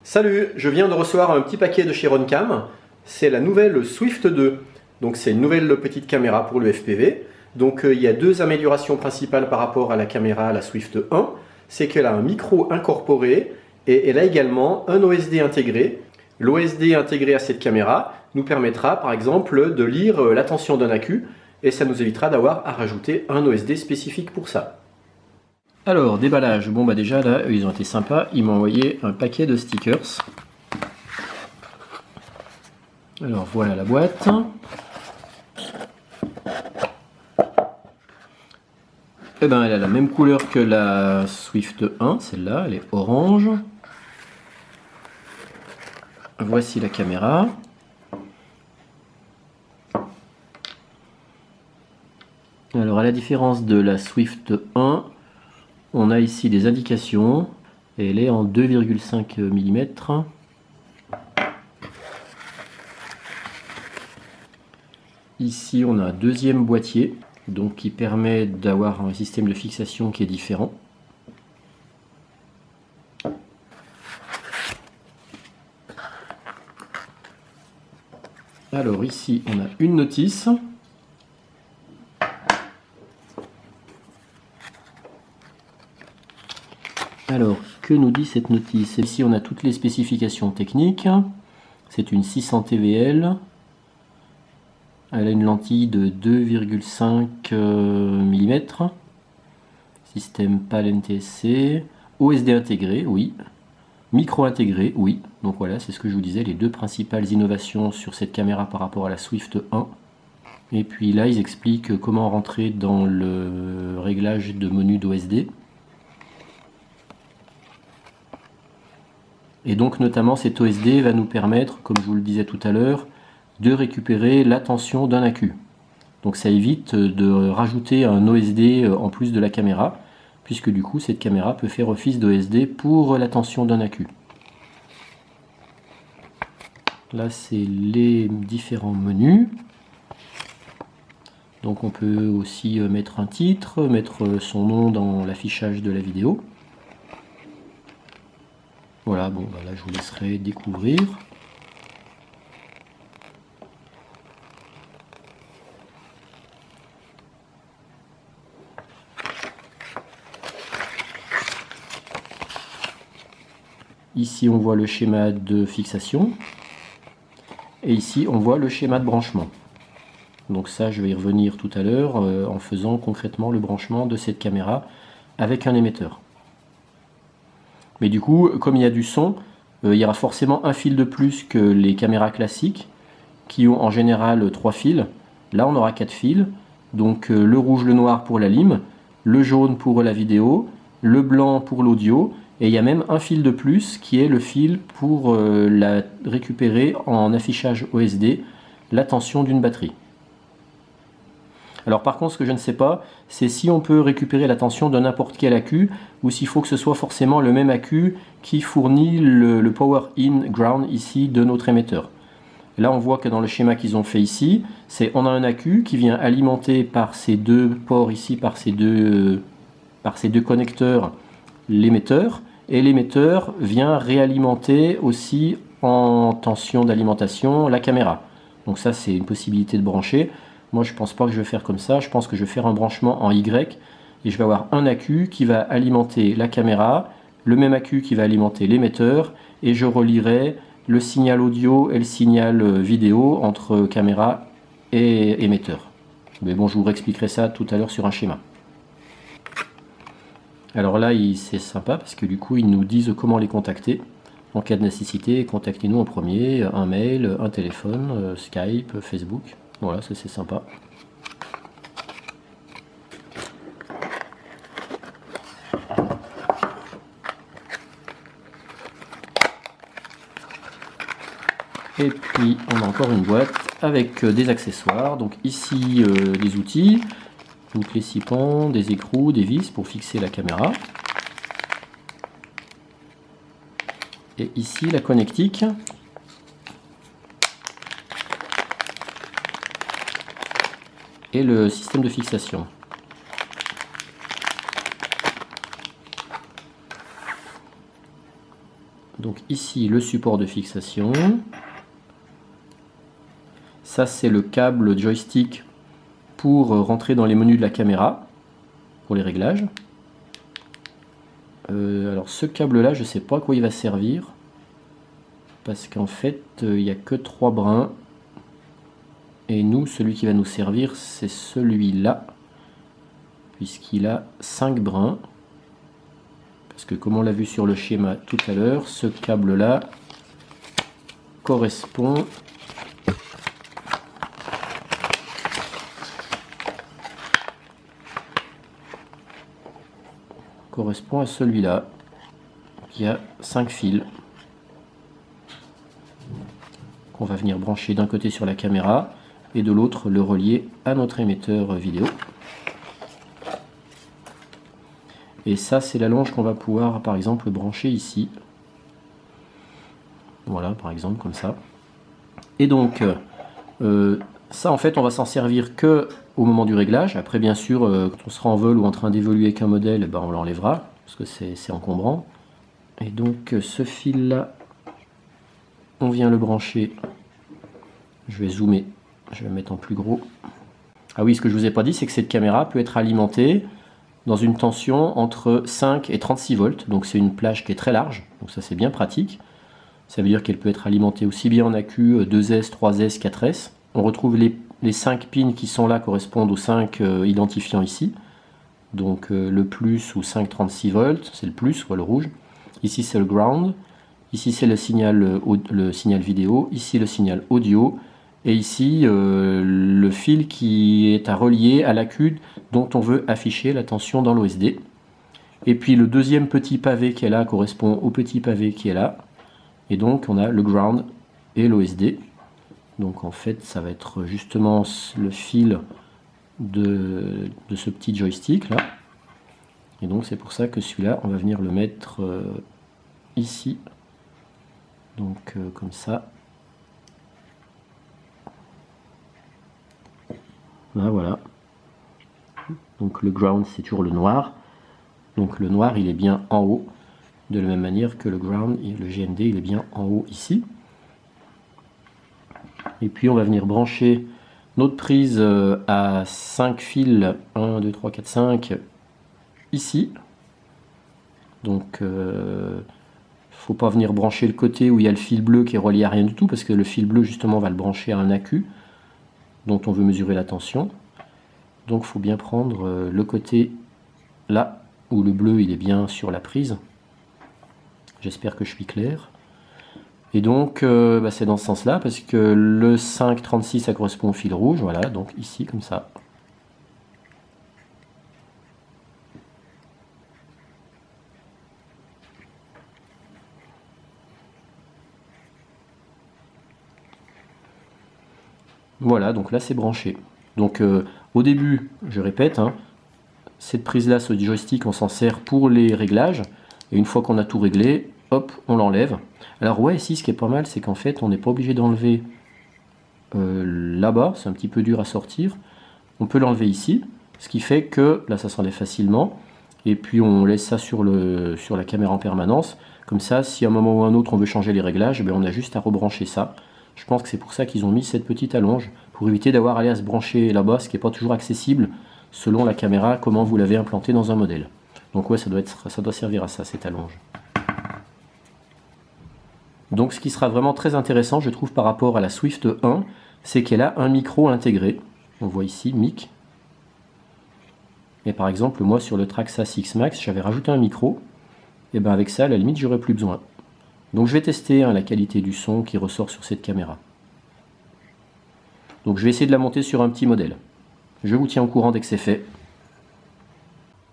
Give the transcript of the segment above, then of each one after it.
Salut, je viens de recevoir un petit paquet de chez Runcam. C'est la nouvelle Swift 2. Donc c'est une nouvelle petite caméra pour le FPV. Donc il y a deux améliorations principales par rapport à la caméra, la Swift 1. C'est qu'elle a un micro incorporé et elle a également un OSD intégré. L'OSD intégré à cette caméra nous permettra par exemple de lire la tension d'un accu et ça nous évitera d'avoir à rajouter un OSD spécifique pour ça. Alors, déballage. Bon, bah déjà, là, ils ont été sympas. Ils m'ont envoyé un paquet de stickers. Alors, voilà la boîte. Eh ben, elle a la même couleur que la Swift 1, celle-là, elle est orange. Voici la caméra. Alors, à la différence de la Swift 1, on a ici des indications, et elle est en 2,5 mm. Ici on a un deuxième boîtier, donc qui permet d'avoir un système de fixation qui est différent. Alors ici on a une notice. Alors, que nous dit cette notice? Ici, on a toutes les spécifications techniques. C'est une 600 TVL. Elle a une lentille de 2,5 mm. Système PAL NTSC. OSD intégré, oui. Micro intégré, oui. Donc voilà, c'est ce que je vous disais, les deux principales innovations sur cette caméra par rapport à la Swift 1. Et puis là, ils expliquent comment rentrer dans le réglage de menu d'OSD. Et donc notamment cet OSD va nous permettre, comme je vous le disais tout à l'heure, de récupérer la tension d'un accu. Donc ça évite de rajouter un OSD en plus de la caméra, puisque du coup cette caméra peut faire office d'OSD pour la tension d'un accu. Là c'est les différents menus. Donc on peut aussi mettre un titre, mettre son nom dans l'affichage de la vidéo. Voilà, bon, bah là je vous laisserai découvrir. Ici on voit le schéma de fixation. Et ici on voit le schéma de branchement. Donc ça je vais y revenir tout à l'heure en faisant concrètement le branchement de cette caméra avec un émetteur. Mais du coup, comme il y a du son, il y aura forcément un fil de plus que les caméras classiques qui ont en général 3 fils. Là, on aura 4 fils. Donc le rouge, le noir pour la lime, le jaune pour la vidéo, le blanc pour l'audio. Et il y a même un fil de plus qui est le fil pour la récupérer en affichage OSD la tension d'une batterie. Alors par contre, ce que je ne sais pas, c'est si on peut récupérer la tension de n'importe quel accu ou s'il faut que ce soit forcément le même accu qui fournit le power in ground ici de notre émetteur. Là, on voit que dans le schéma qu'ils ont fait ici, on a un accu qui vient alimenter par ces deux ports ici, par ces deux connecteurs, l'émetteur, et l'émetteur vient réalimenter aussi en tension d'alimentation la caméra. Donc ça, c'est une possibilité de brancher. Moi, je ne pense pas que je vais faire comme ça. Je pense que je vais faire un branchement en Y et je vais avoir un accu qui va alimenter la caméra, le même accu qui va alimenter l'émetteur et je relierai le signal audio et le signal vidéo entre caméra et émetteur. Mais bon, je vous réexpliquerai ça tout à l'heure sur un schéma. Alors là, c'est sympa parce que du coup, ils nous disent comment les contacter. En cas de nécessité, contactez-nous en premier, un mail, un téléphone, Skype, Facebook. Voilà, ça c'est sympa. Et puis on a encore une boîte avec des accessoires. Donc ici des outils, une clé 6 pans, des écrous, des vis pour fixer la caméra. Et ici la connectique. Et le système de fixation. Donc ici le support de fixation. Ça c'est le câble joystick pour rentrer dans les menus de la caméra, pour les réglages. Alors ce câble là, je ne sais pas à quoi il va servir, parce qu'en fait il n'y a que 3 brins, et nous, celui qui va nous servir, c'est celui-là, puisqu'il a 5 brins. Parce que comme on l'a vu sur le schéma tout à l'heure, ce câble là correspond à celui-là qui a 5 fils qu'on va venir brancher d'un côté sur la caméra et de l'autre le relier à notre émetteur vidéo. Et ça c'est la longe qu'on va pouvoir par exemple brancher ici. Voilà, par exemple comme ça. Et donc ça en fait on va s'en servir que au moment du réglage. Après bien sûr quand on sera en vol ou en train d'évoluer avec un modèle, ben, on l'enlèvera parce que c'est encombrant. Et donc ce fil là, on vient le brancher. Je vais zoomer, je vais le mettre en plus gros. Ah oui, ce que je vous ai pas dit, c'est que cette caméra peut être alimentée dans une tension entre 5 et 36 volts. Donc c'est une plage qui est très large, donc ça c'est bien pratique. Ça veut dire qu'elle peut être alimentée aussi bien en AQ 2S, 3S, 4S. On retrouve les 5 pins qui sont là correspondent aux 5 identifiants ici. Donc le plus ou 5,36 volts, c'est le plus, soit le rouge. Ici c'est le ground. Ici c'est le signal vidéo. Ici le signal audio. Et ici le fil qui est à relier à l'AQ dont on veut afficher la tension dans l'OSD. Et puis le deuxième petit pavé qui est là correspond au petit pavé qui est là. Et donc on a le ground et l'OSD. Donc en fait ça va être justement le fil de ce petit joystick là. Et donc c'est pour ça que celui-là on va venir le mettre ici. Donc comme ça. Là, voilà. Donc le ground c'est toujours le noir. Donc le noir il est bien en haut. De la même manière que le ground et le GND il est bien en haut ici. Et puis on va venir brancher notre prise à 5 fils, 1, 2, 3, 4, 5, ici. Donc faut pas venir brancher le côté où il y a le fil bleu qui est relié à rien du tout, parce que le fil bleu justement va le brancher à un AQ dont on veut mesurer la tension. Donc il faut bien prendre le côté là où le bleu il est bien sur la prise. J'espère que je suis clair. Et donc c'est dans ce sens là, parce que le 5,36 ça correspond au fil rouge, voilà, donc ici comme ça. Voilà, donc là c'est branché. Donc au début, je répète, hein, cette prise là, ce joystick, on s'en sert pour les réglages. Et une fois qu'on a tout réglé, hop, on l'enlève. Alors ouais, ici ce qui est pas mal, c'est qu'en fait on n'est pas obligé d'enlever là-bas, c'est un petit peu dur à sortir. On peut l'enlever ici, ce qui fait que là ça s'enlève facilement. Et puis on laisse ça sur la caméra en permanence. Comme ça, si à un moment ou à un autre on veut changer les réglages, on a juste à rebrancher ça. Je pense que c'est pour ça qu'ils ont mis cette petite allonge, pour éviter d'avoir à se brancher là-bas, ce qui n'est pas toujours accessible selon la caméra, comment vous l'avez implanté dans un modèle. Donc ouais, ça doit servir à ça, cette allonge. Donc ce qui sera vraiment très intéressant, je trouve, par rapport à la Swift 1, c'est qu'elle a un micro intégré. On voit ici, mic. Et par exemple, moi sur le Traxa 6 Max, j'avais rajouté un micro. Et bien avec ça, à la limite, j'aurais plus besoin. Donc je vais tester la qualité du son qui ressort sur cette caméra. Donc je vais essayer de la monter sur un petit modèle. Je vous tiens au courant dès que c'est fait.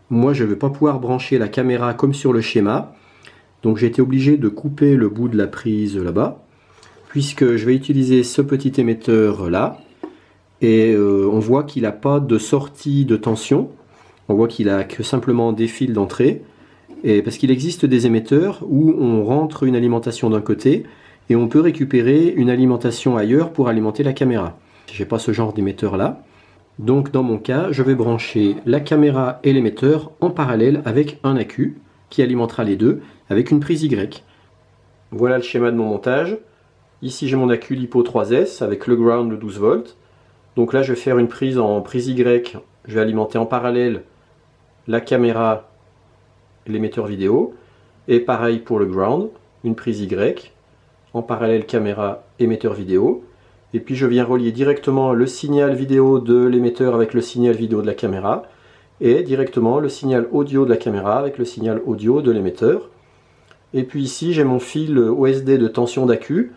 Moi je ne vais pas pouvoir brancher la caméra comme sur le schéma. Donc j'ai été obligé de couper le bout de la prise là-bas. Puisque je vais utiliser ce petit émetteur là. Et on voit qu'il n'a pas de sortie de tension. On voit qu'il a que simplement des fils d'entrée. Et parce qu'il existe des émetteurs où on rentre une alimentation d'un côté et on peut récupérer une alimentation ailleurs pour alimenter la caméra. Je n'ai pas ce genre d'émetteur là. Donc dans mon cas, je vais brancher la caméra et l'émetteur en parallèle avec un AQ qui alimentera les deux avec une prise Y. Voilà le schéma de mon montage. Ici j'ai mon accu LiPo 3S avec le ground de 12 volts. Donc là je vais faire une prise en prise Y. Je vais alimenter en parallèle la caméra et l'émetteur vidéo. Et pareil pour le ground, une prise Y. En parallèle caméra, émetteur vidéo. Et puis je viens relier directement le signal vidéo de l'émetteur avec le signal vidéo de la caméra. Et directement le signal audio de la caméra avec le signal audio de l'émetteur. Et puis ici j'ai mon fil OSD de tension d'accu.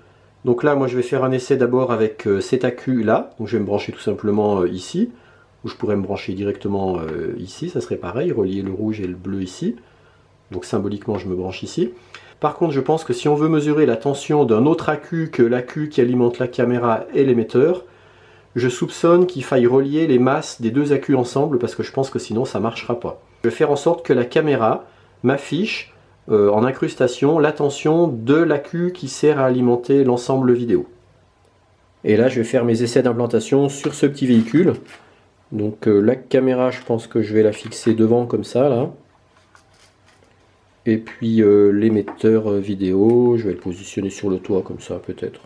Donc là moi je vais faire un essai d'abord avec cet accu là. Donc je vais me brancher tout simplement ici. Ou je pourrais me brancher directement ici, ça serait pareil, relier le rouge et le bleu ici. Donc symboliquement je me branche ici. Par contre je pense que si on veut mesurer la tension d'un autre accu que l'accu qui alimente la caméra et l'émetteur, je soupçonne qu'il faille relier les masses des deux accus ensemble parce que je pense que sinon ça ne marchera pas. Je vais faire en sorte que la caméra m'affiche en incrustation la tension de l'accu qui sert à alimenter l'ensemble vidéo. Et là je vais faire mes essais d'implantation sur ce petit véhicule. Donc la caméra je pense que je vais la fixer devant comme ça là. Et puis l'émetteur vidéo, je vais le positionner sur le toit comme ça peut-être.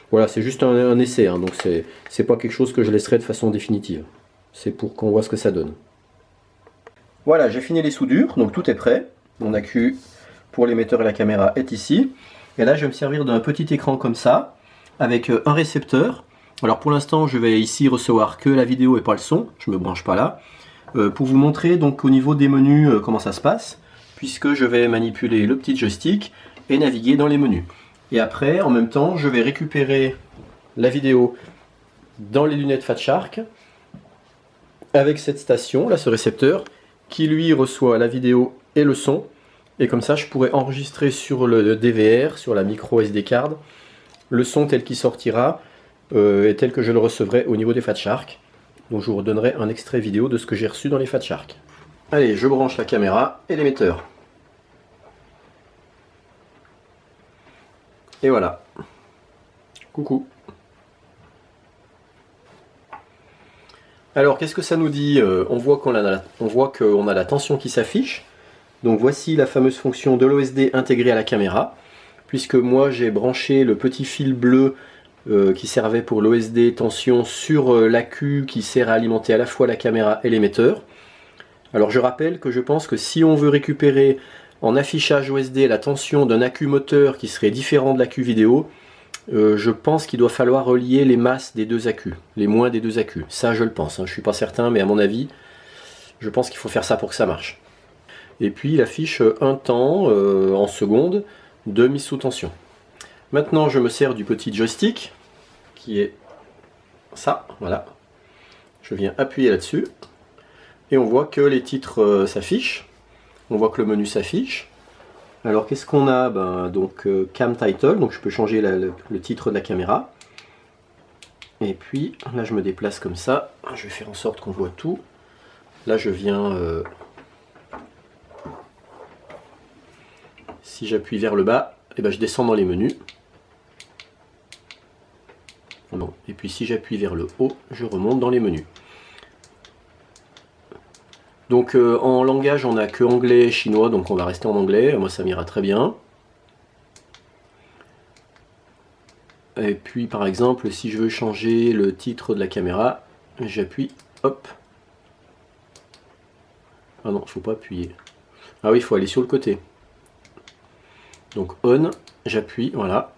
Voilà, c'est juste un essai, hein, donc c'est pas quelque chose que je laisserai de façon définitive. C'est pour qu'on voit ce que ça donne. Voilà, j'ai fini les soudures, donc tout est prêt. Mon accu pour l'émetteur et la caméra est ici. Et là, je vais me servir d'un petit écran comme ça, avec un récepteur. Alors pour l'instant, je vais ici recevoir que la vidéo et pas le son. Je me branche pas là. Pour vous montrer donc au niveau des menus comment ça se passe, puisque je vais manipuler le petit joystick et naviguer dans les menus. Et après, en même temps, je vais récupérer la vidéo dans les lunettes Fat Shark avec cette station, là, ce récepteur, qui lui reçoit la vidéo et le son. Et comme ça, je pourrais enregistrer sur le DVR, sur la micro SD card, le son tel qu'il sortira et tel que je le recevrai au niveau des Fat Shark. Donc je vous redonnerai un extrait vidéo de ce que j'ai reçu dans les Fat Shark. Allez, je branche la caméra et l'émetteur. Et voilà. Coucou. Alors, qu'est-ce que ça nous dit? On voit qu'on a la tension qui s'affiche. Donc voici la fameuse fonction de l'OSD intégrée à la caméra. Puisque moi, j'ai branché le petit fil bleu qui servait pour l'OSD tension sur l'accu qui sert à alimenter à la fois la caméra et l'émetteur. Alors je rappelle que je pense que si on veut récupérer en affichage OSD la tension d'un accu moteur qui serait différent de l'accu vidéo, je pense qu'il doit falloir relier les masses des deux accus, les moins des deux accus. Ça je le pense, hein. Je ne suis pas certain, mais à mon avis, je pense qu'il faut faire ça pour que ça marche. Et puis il affiche un temps en secondes de mise sous tension. Maintenant je me sers du petit joystick, qui est ça, voilà. Je viens appuyer là-dessus. Et on voit que les titres s'affichent, on voit que le menu s'affiche. Alors qu'est-ce qu'on a? Donc Cam Title, donc je peux changer le titre de la caméra. Et puis là je me déplace comme ça, je vais faire en sorte qu'on voit tout. Là je viens, si j'appuie vers le bas, et je descends dans les menus. Bon. Et puis si j'appuie vers le haut, je remonte dans les menus. Donc en langage on n'a que anglais et chinois, donc on va rester en anglais, moi ça m'ira très bien. Et puis par exemple si je veux changer le titre de la caméra, j'appuie, hop. Ah non, il ne faut pas appuyer. Ah oui, il faut aller sur le côté. Donc on, j'appuie, voilà.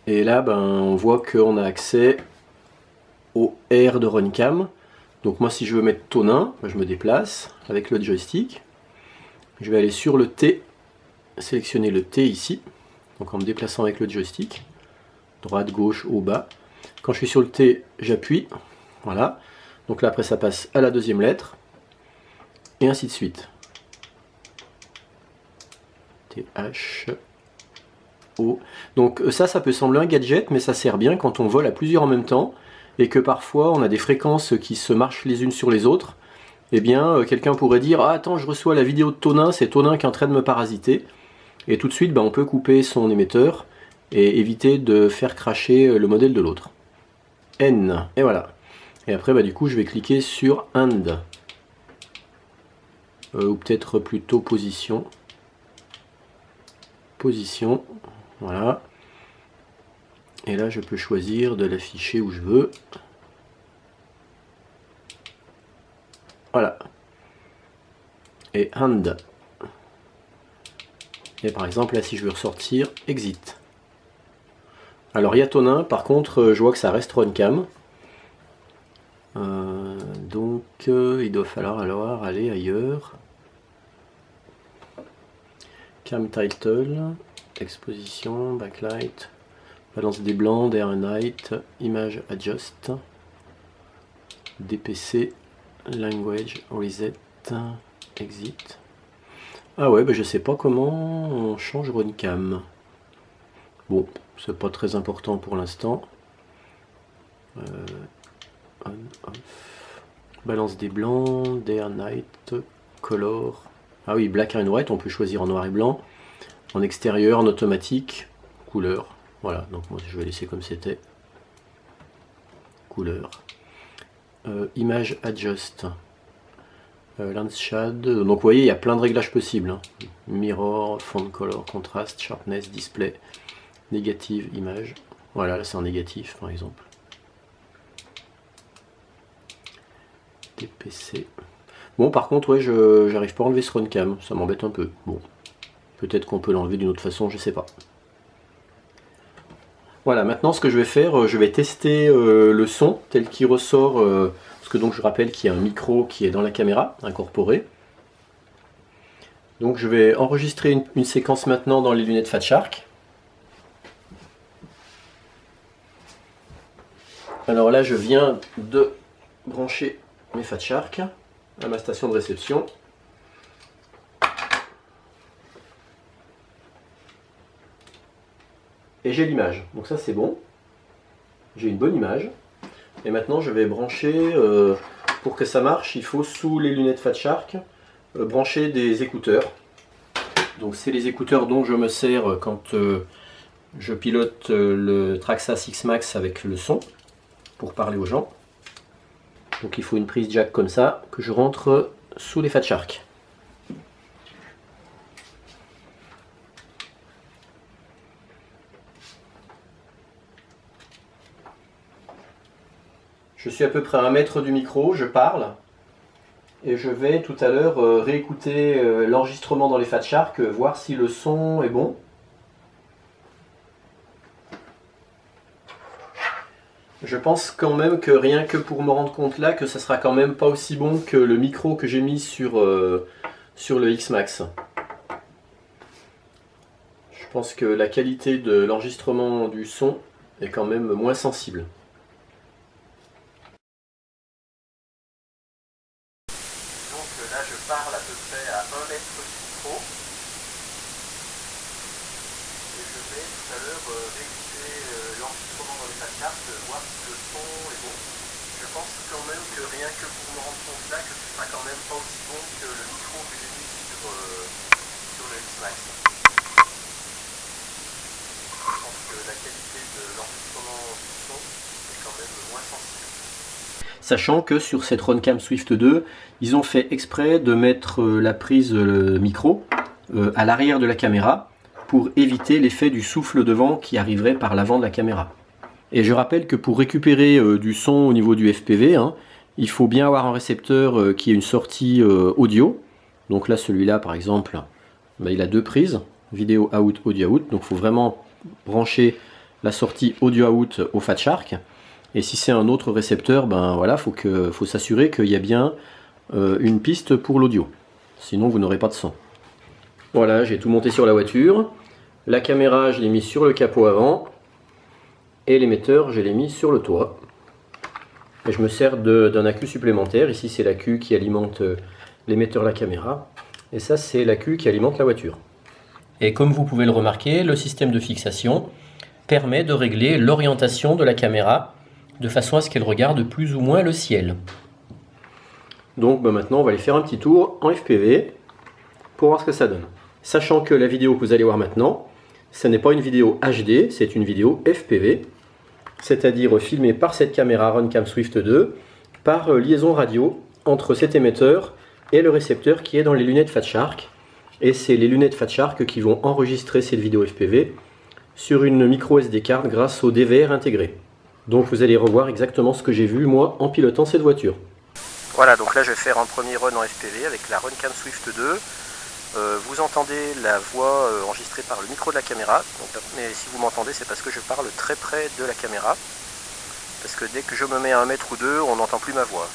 Et là on voit qu'on a accès au R de RunCam. Donc moi si je veux mettre Tonin, je me déplace avec le joystick. Je vais aller sur le T, sélectionner le T ici, donc en me déplaçant avec le joystick, droite, gauche, haut, bas. Quand je suis sur le T, j'appuie, voilà. Donc là après ça passe à la deuxième lettre, et ainsi de suite. T, H, O. Donc ça peut sembler un gadget, mais ça sert bien quand on vole à plusieurs en même temps, et que parfois on a des fréquences qui se marchent les unes sur les autres. Eh bien quelqu'un pourrait dire ah, attends, je reçois la vidéo de Tonin, c'est Tonin qui est en train de me parasiter, et tout de suite on peut couper son émetteur et éviter de faire cracher le modèle de l'autre. N, et voilà. Et après du coup je vais cliquer sur End, ou peut-être plutôt position. position, voilà. Et là je peux choisir de l'afficher où je veux. Voilà. Et hand. Et par exemple là si je veux ressortir, exit. Alors Yatonin, par contre je vois que ça reste runcam. Donc il doit falloir alors aller ailleurs. Cam title, exposition, backlight, balance des blancs, day and night, image adjust, DPC, language reset, exit. Ah ouais, bah je sais pas comment on change runcam. Bon, c'est pas très important pour l'instant. On, off. Balance des blancs, day and night, color. Ah oui, black and white, on peut choisir en noir et blanc. En extérieur, en automatique, couleur. Voilà, donc moi je vais laisser comme c'était. Couleur. Image adjust. Lens shade. Donc vous voyez, il y a plein de réglages possibles. Hein. Mirror, font color, contrast, sharpness, display, négative, image. Voilà, là c'est en négatif par exemple. DPC. Bon, par contre, ouais, j'arrive pas à enlever ce runcam, ça m'embête un peu. Bon, peut-être qu'on peut l'enlever d'une autre façon, je sais pas. Voilà, maintenant ce que je vais faire, je vais tester le son tel qu'il ressort, parce que donc je rappelle qu'il y a un micro qui est dans la caméra, incorporé. Donc je vais enregistrer une séquence maintenant dans les lunettes Fat Shark. Alors là, je viens de brancher mes Fat Shark à ma station de réception. Et j'ai l'image, donc ça c'est bon. J'ai une bonne image. Et maintenant je vais brancher, pour que ça marche, il faut sous les lunettes Fat Shark, brancher des écouteurs. Donc c'est les écouteurs dont je me sers quand je pilote le Traxxas X-Max avec le son, pour parler aux gens. Donc il faut une prise jack comme ça, que je rentre sous les Fat Shark. Je suis à peu près à 1 mètre du micro, je parle. Et je vais tout à l'heure réécouter l'enregistrement dans les Fat Shark, voir si le son est bon. Je pense quand même que rien que pour me rendre compte là, que ça sera quand même pas aussi bon que le micro que j'ai mis sur le X-Max. Je pense que la qualité de l'enregistrement du son est quand même moins sensible. Donc là je parle à peu près à 1 mètre du micro. Et je vais tout à l'heure réécouter l'enregistrement dans les Fat Shark, voir si le son est bon. Je pense quand même que rien que pour me rendre compte là, que ce sera quand même pas aussi bon que le micro que j'ai mis sur le X-Max. Je pense que la qualité de l'enregistrement du son est quand même moins sensible. Sachant que sur cette Runcam Swift 2, ils ont fait exprès de mettre la prise micro à l'arrière de la caméra pour éviter l'effet du souffle de vent qui arriverait par l'avant de la caméra. Et je rappelle que pour récupérer du son au niveau du FPV, hein, il faut bien avoir un récepteur qui ait une sortie audio. Donc là, celui-là, par exemple, ben, il a 2 prises, vidéo out, audio out. Donc il faut vraiment brancher la sortie audio out au Fat Shark. Et si c'est un autre récepteur, ben voilà, faut s'assurer qu'il y a bien une piste pour l'audio. Sinon, vous n'aurez pas de son. Voilà, j'ai tout monté sur la voiture. La caméra, je l'ai mis sur le capot avant. Et l'émetteur, je l'ai mis sur le toit. Et je me sers d'un accu supplémentaire. Ici, c'est l'accu qui alimente l'émetteur la caméra. Et ça, c'est l'accu qui alimente la voiture. Et comme vous pouvez le remarquer, le système de fixation permet de régler l'orientation de la caméra de façon à ce qu'elle regarde plus ou moins le ciel. Donc ben maintenant, on va aller faire un petit tour en FPV pour voir ce que ça donne. Sachant que la vidéo que vous allez voir maintenant, ce n'est pas une vidéo HD, c'est une vidéo FPV, c'est-à-dire filmée par cette caméra Runcam Swift 2 par liaison radio entre cet émetteur et le récepteur qui est dans les lunettes Fat Shark. Et c'est les lunettes Fat Shark qui vont enregistrer cette vidéo FPV sur une micro SD card grâce au DVR intégré. Donc vous allez revoir exactement ce que j'ai vu moi en pilotant cette voiture. Voilà, donc là je vais faire un premier run en FPV avec la Runcam Swift 2. Vous entendez la voix enregistrée par le micro de la caméra, donc, mais si vous m'entendez c'est parce que je parle très près de la caméra, parce que dès que je me mets à 1 mètre ou 2, on n'entend plus ma voix.